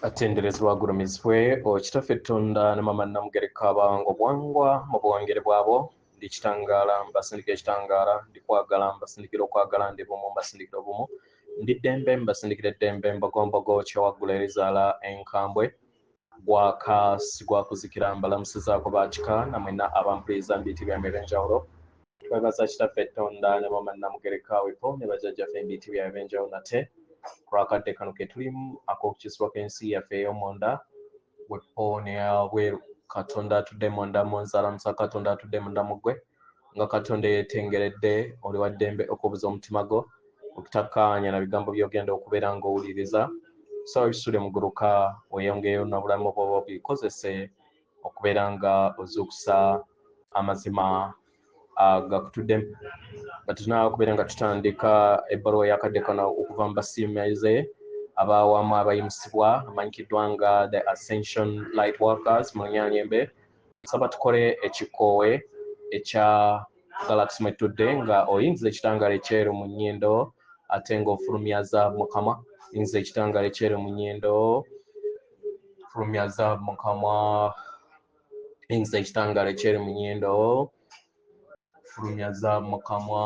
atenderezebwa agulumizibwe okitaffe Tonda ne mama Namugereka abango bwangwa mu buwangere bwabo ndi kitangaala mbasindika ekitangaala ndi kwagala mbasindikira okwagala ndi bumu mbasindikira obumu ndi ddembe mbasindikira eddembe mbogombogo kyewaggula erizaala enkambwe gwakaasi gwakuzikira mbalamusizaako bakika namwena abampuliriza mbiyitibwa emirimu enjawulo twebaza kitaffe Tonda ne mama Namugereka wepo ne bajjajjaffe embiyitibwa ebyenjawulo nate kulwakadde kano ke tulimu ak'okukisibwa k'ensi yaffe ey'omunda wepo ne bweru Katonda atudde munda mu nzalamusa Katonda atudde munda mu ggwe nga Katonda yeetengeredde oli wa ddembe okubuza omutima gwo okutakkaanya na bigambo by'ogenda okubeera ng'owuliriza so ebisule muguluka weyongeyo n'obulamu bwo obikozese okubeera nga ozuukusa amazima gakutudde nga tunaba okubeera nga tutandika ebbaluwa yakadde kano okuva mu basiimaize abawamu abayimusibwa amanyikiddwa nga the Ascension Light Workers mu Lunyanyembe nsaba tukole ekikoowe ekya Galaxy mwetudde nga oyinza ekitangaala ekyeru mu nnyindo ate ng'ofulumyaza mu kamwa oyinza ekitangaala ekyeru mu nnyindo fulumyaza mu kamwa oyinza ekitangaala ekyeru mu nnyindo fulumyaza mu kamwa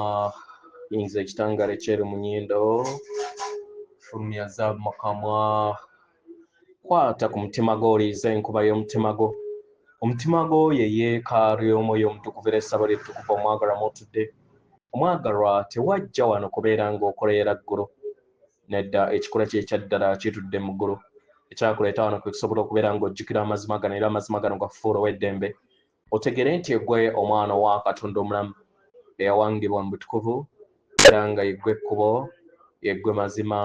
oyinza ekitangaala ekyeru mu nnyindo fulumyaza mu kamwa kwata ku mutima gwo oliiza enkuba y'omutima gwo omutima gwo ye yeekaalu y'omwoyo omutukuvu era essabo lyettukuvu omwagalwa mwotudde omwagalwa tewajja wano kubeera ng'okoleera ggulu nedda ekikola kye ekyaddala kitudde mu ggulu ekyakuleeta wano kwe kusobola okubeera ng'ojjukira amazima gano era amazima gano gafuula ow'eddembe otegere nti eggwe omwana wa Katonda omulamu eyawangibwa mu butukuvu era nga yeggwe ekkubo yeggwe mazima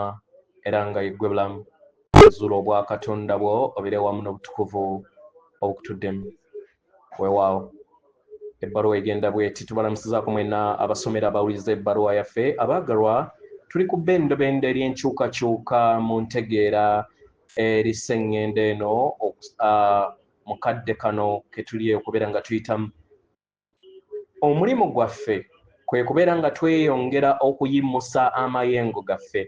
era nga yeggwe bulamu ozuula obwa Katonda bwo obire wamu n'obutukuvu obukutuddemu weewaawo ebbaluwa egenda bweti tubalamusizaako mwena abasomera abawuliza ebbaluwa yaffe abaagalwa tuli ku bbendobendo ery'enkyukakyuka mu ntegeera eriseŋŋenda eno mu kadde kano ke tuli okubeera nga tuyitamu omulimu gwaffe kwe kubeera nga tweyongera okuyimusa amayengo gaffe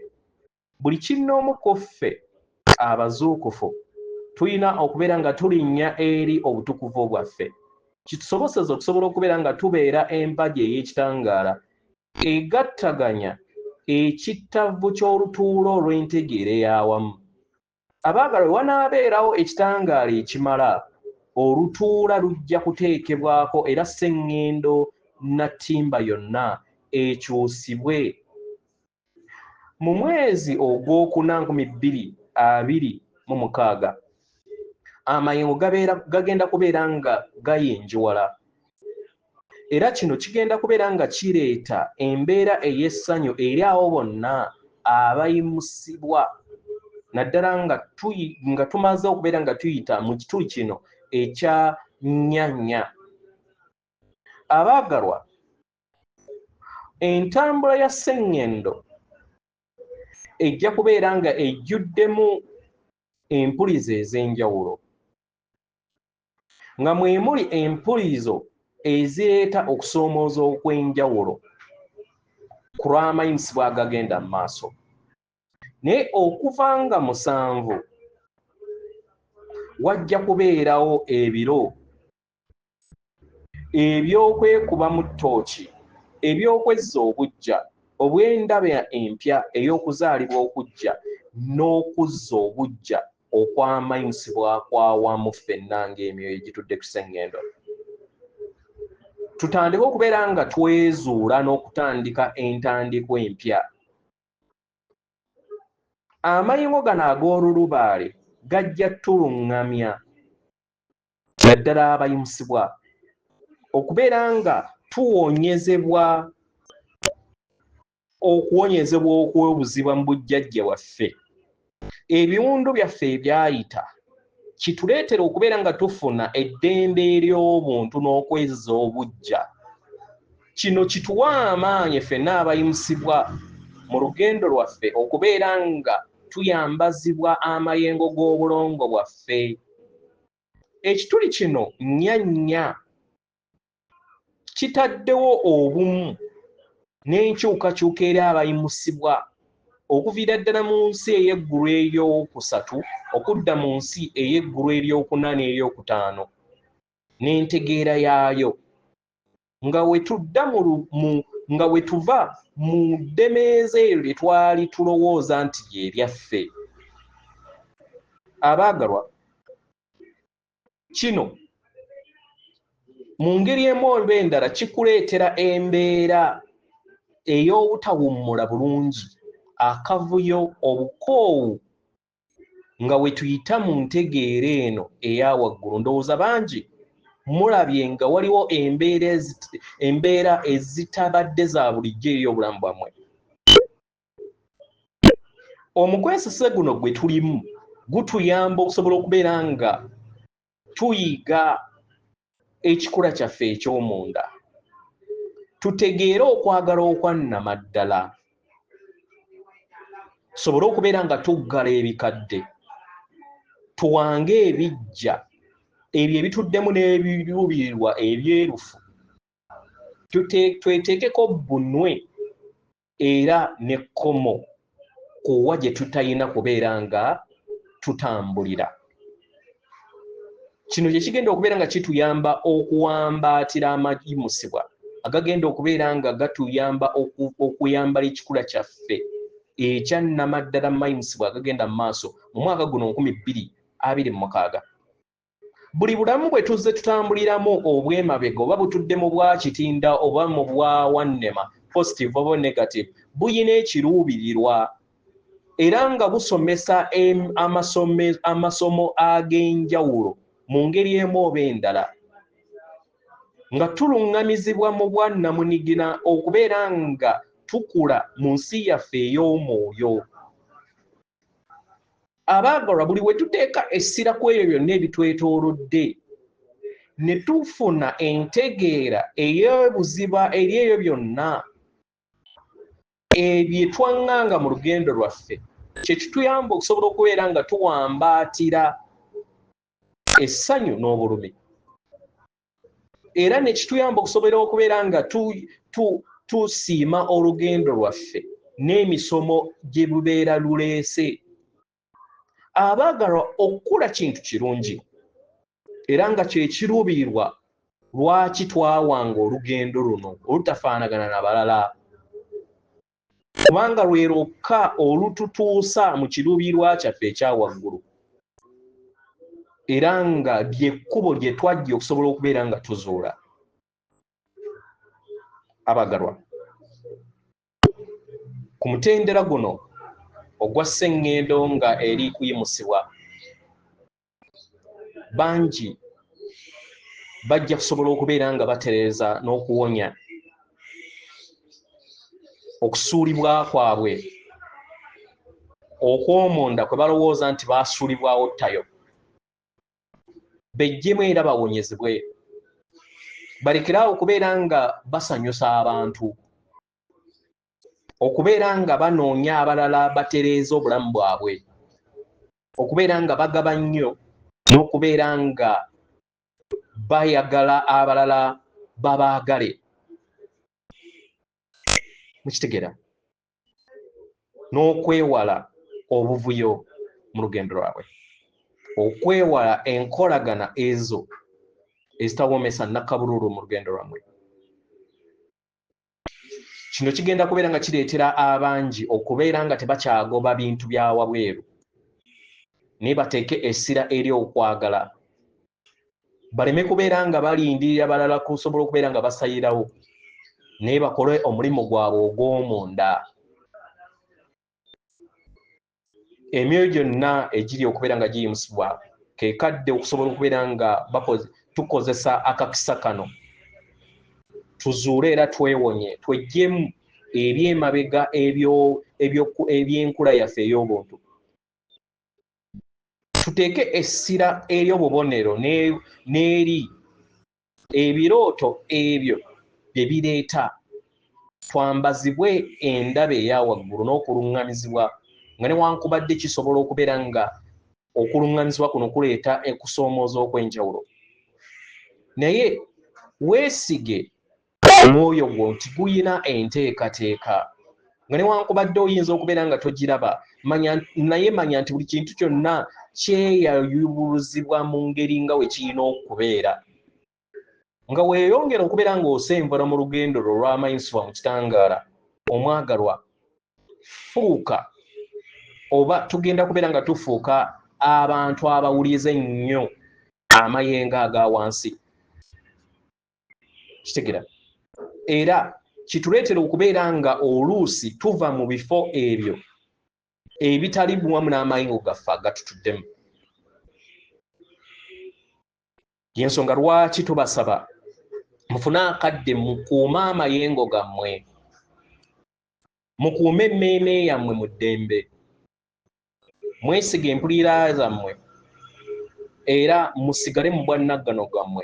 buli kinnoomu ku ffe abazuukufu tulina okubeera nga tulinnya eri obutukuvu bwaffe kitusoboseza okusobola okubeera nga tubeera empagi ey'ekitangaala egattaganya ekittavu ky'olutuulo olw'entegeera ey'awamu abaagalwa we wanaabeerawo ekitangaala ekimala olutuula lujja kuteekebwako era sseŋŋendo nattimba yonna ekyusibwe mu mwezi ogwokuna 2026 amayengo gagenda kubeera nga gayinjiwala era kino kigenda kubeera nga kireeta embeera ey'essanyu eri awo bonna abayimusibwa naddala nga tumaze okubeera nga tuyita mu kituli kino ekya nnyanya abaagalwa entambula ya sseŋŋendo ejja kubeera nga ejjuddemu empulizo ez'enjawulo nga mwe muli empulizo ezireeta okusoomooza okw'enjawulo ku lw'amayimusibwa agagenda mu maaso naye okuva nga 7 wajja kubeerawo ebiro eby'okwekuba mu ttooki eby'okwezza obujja obw'endaba empya ey'okuzaalibwa okujja n'okuzza obujja okw'amayimusibwa kw'awamu ffenna ng'emyoyo egitudde ku sseŋŋendo tutandike okubeera nga twezuula n'okutandika entandikwa empya amayengo gano ag'olulubaale gajja tuluŋŋamya naddala abayimusibwa okubeera nga tuwonyezebwa okuwonyezebwa okw'obuziba mu bujjajja bwaffe ebiwundu byaffe ebyayita kituleetera okubeera nga tufuna eddembe ery'obuntu n'okwezza obujja kino kituwa amaanyi ffenna abayimusibwa mu lugendo lwaffe okubeera nga tuyambazibwa amayengo g'obulongo bwaffe ekituli kino nnyannya kitaddewo obumu n'enkyukakyuka eri abayimusibwa okuviira ddala mu nsi ey'eggulu eryokusatu okudda mu nsi ey'eggulu eryokuna n'eryokutaano n'entegeera yaayo nga we tuva mu ddemeeza eryo lye twali tulowooza nti lye lyaffe. Abaagalwa, kino mu ngeri emu oba endala kikuleetera embeera ey'obutawummula bulungi, akavuyo, obukoowu nga we tuyita mu ntegeera eno eya waggulu. Ndowooza bangi mulabye nga waliwo embeera ezitabadde za bulijjo eri obulamu bwammwe. Omukwesise guno gwe tulimu gutuyamba okusobola okubeera nga tuyiga ekikula kyaffe eky'omunda, tutegeere okwagala okwannamaddala, tusobole okubeera nga tuggala ebikadde, tuwange ebijja ebyo ebituddemu n'ebiruubirirwa ebyerufu, tweteekeko bbunwe era n'ekkomo kuwa gye tutayina kubeera nga tutambulira. Kino kye kigenda okubeera nga kituyamba okuwambaatira amayimusibwa agagenda okubeera nga gatuyamba okuyambala ekikula kyaffe ekyannamaddala mu mayimusibwa agagenda mu maaso mu mwaka guno 2026. Buli bulamu bwe tuzze tutambuliramu obwemabega oba butudde mu bwa kitinda oba mu bwa wannema, positive oba negative, buyina ekiruubirirwa era nga busomesa amasomo ag'enjawulo mu ngeri emu oba endala, nga tuluŋŋamizibwa mu bwannamunigina okubeera nga tukula mu nsi yaffe ey'omwoyo. Abaagalwa, buli we tuteeka essira ku ebyo byonna ebitwetoolodde ne tufuna entegeera ey'obuziba eri ebyo byonna ebye twaŋŋanga mu lugendo lwaffe, kye kituyamba okusobola okubeera nga tuwambaatira essanyu n'obulumi, era ne kituyamba okusobola okubeera nga tusiima olugendo lwaffe n'emisomo gye lubeera luleese. Abaagalwa, okukula kintu kirungi era nga kye kiruubirirwa lwaki twawanga olugendo luno olutafaanagana na balala, kubanga lwe lwokka olututuusa mu kiruubirirwa kyaffe ekya waggulu era nga ly'ekkubo lye twajja okusobola okubeera nga tuzuula. Abaagalwa, ku mutendera guno ogwa sseŋŋendo nga eri kuyimusibwa, bangi bajja kusobola okubeera nga batereeza n'okuwonya okusuulibwa kwabwe okw'omunda kwe balowooza nti baasuulibwawo ttayo, bejjemu era bawonyezebwe, balekeraawo okubeera nga basanyusa abantu, okubeera nga banoonya abalala batereeza obulamu bwabwe, okubeera nga bagaba nnyo n'okubeera nga bayagala abalala babaagale. Mukitegeera? N'okwewala obuvuyo mu lugendo lwabwe, okwewala enkolagana ezo ezitawoomesa nnakabululu mu lugendo lwammwe. Kino kigenda kubeera nga kireetera abangi okubeera nga tebakyagoba bintu bya wabweru, naye bateeke essira eri okwagala, baleme kubeera nga balindirira balala kusobola okubeera nga basayirawo, naye bakole omulimu gwabwe ogw'omunda. Emyoyo gyonna egiri okubeera nga giyimusibwa ke kadde okusobola okubeera nga tukozesa akakisa kano tuzuule era twewonye, tweggyemu ebyemabega eby'enkula yaffe ey'obuntu, tuteeke essira eri obubonero n'eri ebirooto ebyo bye bireeta twambazibwe endaba eya waggulu n'okuluŋŋamizibwa, nga newankubadde kisobola okubeera nga okuluŋŋamizibwa kuno kuleeta okusoomooza okw'enjawulo, naye weesige omwoyo gwo nti guyina enteekateeka nga newankubadde oyinza okubeera nga togiraba naye manya nti buli kintu kyonna kyeyayubuluzibwa mu ngeri nga we kirina okubeera nga weeyongera okubeera ng'osenvula mu lugendo lwo olw'amayinsiwa mu kitangaala omwagalwa fuuka oba tugenda kubeera nga tufuuka abantu abawuliza ennyo amayengo aga wansi kitegera era kituleetera okubeera nga oluusi tuva mu bifo ebyo ebitali buwamu n'amayengo gaffe agatutuddemu yensonga lwaki tubasaba mufune akadde mukuume amayengo gammwe mukuume emmeeme yammwe mu ddembe mwesige empulira zammwe era musigale mu bwannaggano gammwe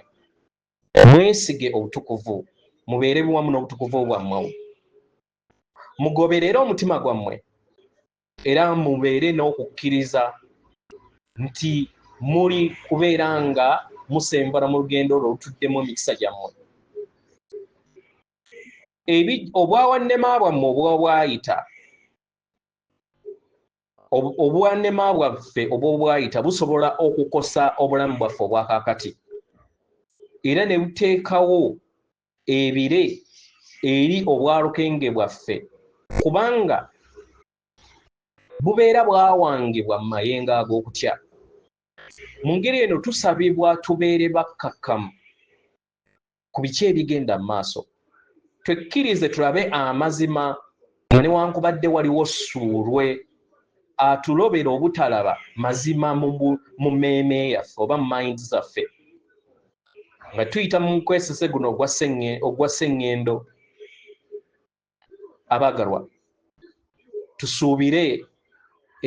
mwesige obutukuvu mubeere buwamu n'obutukuvu bwammwe mugoberere omutima gwammwe era mubeere n'okukkiriza nti muli kubeera nga musembala mu lugendo olwo olutuddemu emikisa gyammwe obwawannema bwammwe obwabwayita obwannema bwaffe obwobwayita busobola okukosa obulamu bwaffe obwakakati era ne buteekawo ebire eri obwalukenge bwaffe kubanga bubeera bwawangibwa mu mayengo ag'okutya mu ngeri eno tusabibwa tubeere bakkakkamu ku biki ebigenda mu maaso twekkirize tulabe amazima nga newankubadde waliwo ssuulwe atulobera obutalaba mazima mu mmeeme yaffe oba mu mayindi zaffe nga tuyita mu kwesese guno ogwa sseŋŋendo abaagalwa tusuubire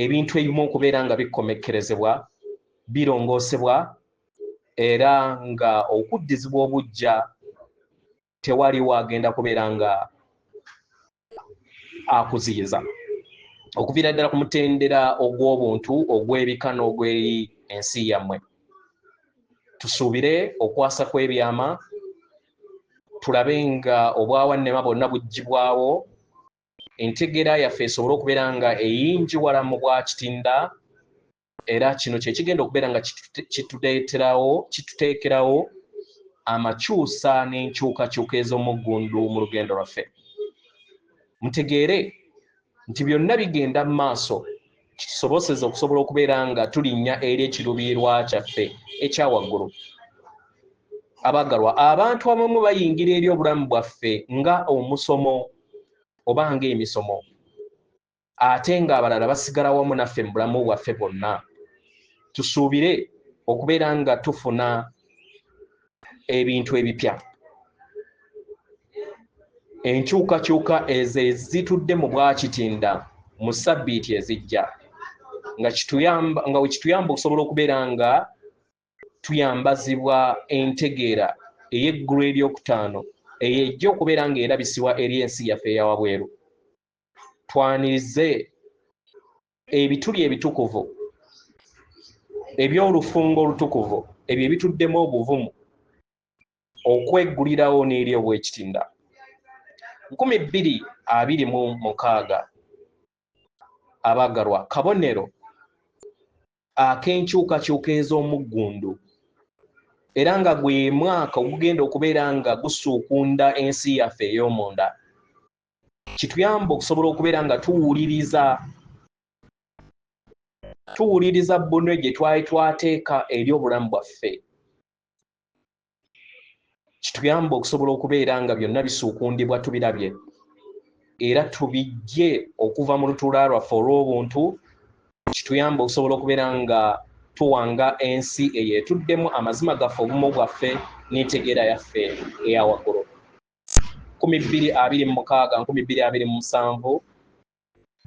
ebintu ebimu okubeera nga bikomekkerezebwa birongoosebwa era nga okuddizibwa obujja tewaliwo agenda kubeera nga akuziyiza okuviira ddala ku mutendera ogw'obuntu ogw'ebika n'ogw'eri ensi yammwe tusuubire okwasa kw'ebyama tulabe nga obwawannema bwonna buggyibwawo entegeera yaffe esobole okubeera nga eyingiwala mu bwakitinda era kino kye kigenda okubeera nga kituteekerawo amakyusa n'enkyukakyuka ez'omuggundu mu lugendo lwaffe mutegeere nti byonna bigenda mu maaso kitusoboseza okusobola okubeera nga tulinnya eri ekiruubirirwa kyaffe ekyawaggulu abaagalwa abantu abamu bayingira eri obulamu bwaffe nga omusomo oba ng'emisomo ate ng'abalala basigala wamu naffe mu bulamu bwaffe bwonna tusuubire okubeera nga tufuna ebintu ebipya enkyukakyuka ezo ezitudde mu bwakitinda mu ssabbiiti ezijja nga wekituyamba okusobola okubeera nga tuyambazibwa entegeera ey'eggulu eryokutaano ey'ejja okubeera nga erabisibwa eri ensi yaffe eyawabweru twanirize ebituli ebitukuvu eby'olufungo olutukuvu ebyo ebituddemu obuvumu okweggulirawo n'eri obwekitinda 2026 abaagalwa kabonero ak'enkyukakyuka ez'omuggundu era nga gwe mwaka ogugenda okubeera nga gusuukunda ensi yaffe ey'omunda kituyamba okusobola okubeera nga tuwuliriza bbunwe gye twali twateeka eri obulamu bwaffe kituyamba okusobola okubeera nga byonna bisuukundibwa tubirabye era tubijje okuva mu lutuula lwaffe olw'obuntu kituyamba okusobola okubeera nga tuwanga ensi eyo etuddemu amazima gaffe obumu bwaffe n'entegeera yaffe eyawaggulu 2026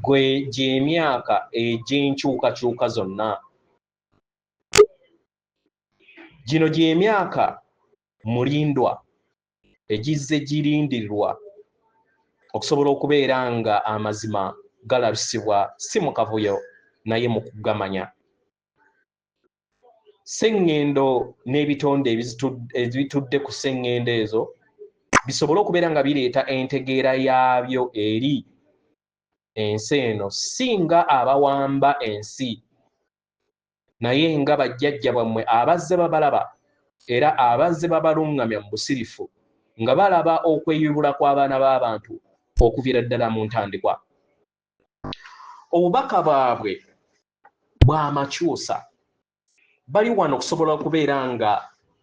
2027 gy'emyaka egy'enkyukakyuka zonna gino gy'emyaka mulindwa egizze girindirirwa okusobola okubeera nga amazima galabisibwa si mu kavuyo naye mu kugamanya sseŋŋendo n'ebitonde ebitudde ku sseŋŋendo ezo bisobole okubeera nga bireeta entegeera yaabyo eri ensi eno singa abawamba ensi naye nga bajjajja bammwe abazze babalaba era abazze babalungamya mu busirifu nga balaba okweyubula kw'abaana b'abantu okuviira ddala mu ntandikwa. Obubaka bwabwe bw'amakyusa bali wano okusobola okubeera nga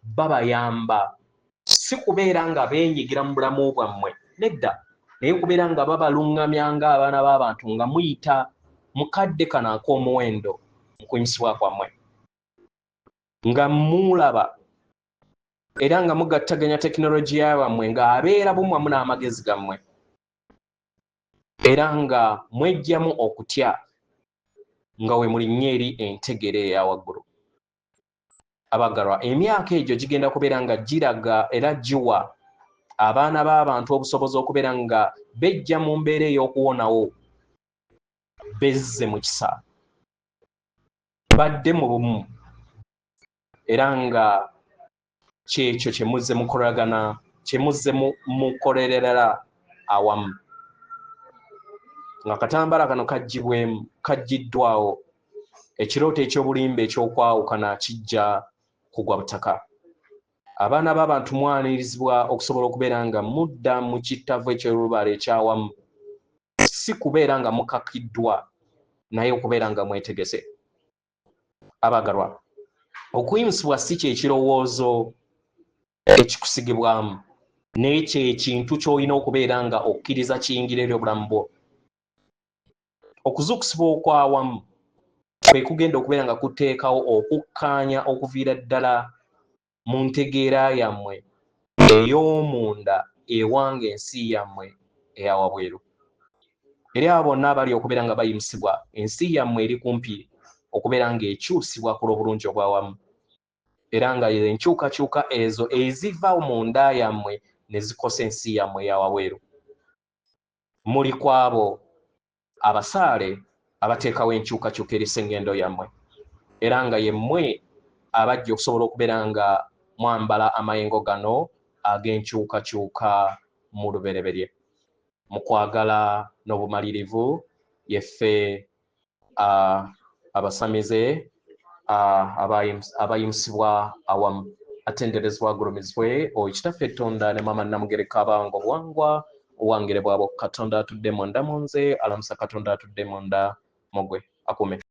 babayamba, si kubeera nga beenyigira mu bulamu bwammwe nedda, naye kubeera nga babalungamya ng'abaana b'abantu nga muyita mu kadde kano ak'omuwendo mu kunyisibwa kwammwe, nga mulaba era nga mugattaganya tekinologiya yammwe ng'abeera bumwamu n'amagezi gammwe, era nga mwejjamu okutya nga we mulinnya eri entegere eya waggulu. Abagalwa, emyaka egyo gigenda kubeera nga giraga era giwa abaana b'abantu obusobozi okubeera nga bejja mu mbeera ey'okuwonawo, bezze mu kisa, badde mu bumu, era nga kyekyo kye muzze mukolagana, kye muzze mukolerera awamu. Nga katambala kano kaggiddwawo, ekirooto eky'obulimba eky'okwawukana kijja kugwa butaka. Abaana b'abantu mwanirizibwa okusobola okubeera nga mudda mu kittavu eky'olubala ekyawamu, si kubeera nga mukakiddwa naye okubeera nga mwetegese. Abagalwa, okuyimusibwa si kye kirowoozo ekikusigibwamu, naye kye kintu ky'olina okubeera nga okkiriza kiyingira eri obulamu bwo. Okuzuukusibwa okwawamu kwe kugenda okubeera nga kuteekawo okukkaanya okuviira ddala mu ntegeera yammwe ey'omunda ewanga ensi yammwe eya wabweru. Eri abo bonna abali okubeera nga bayimusibwa, ensi yammwe eri kumpi okubeera ng'ekyusibwa ku lw'obulungi obwawamu, era nga enkyukakyuka ezo eziva mu nda yammwe ne zikosa ensi yammwe eya wabweru. Muli kwabo abasaale abateekawo enkyukakyuka eri ssengendo yammwe, era nga yemmwe abajja okusobola okubeera nga mwambala amayengo gano ag'enkyukakyuka mu lubereberye. Mu kwagala n'obumalirivu yeffe abasamize abayimusibwa awamu, atenderezebwa agulumizibwe Oweekitaffe Ettonda ne Maama Namugereka Abango Bwangwa, owange bw'abo Katonda atudde munda mu nze, alamusa Katonda atudde munda mu gwe, akume.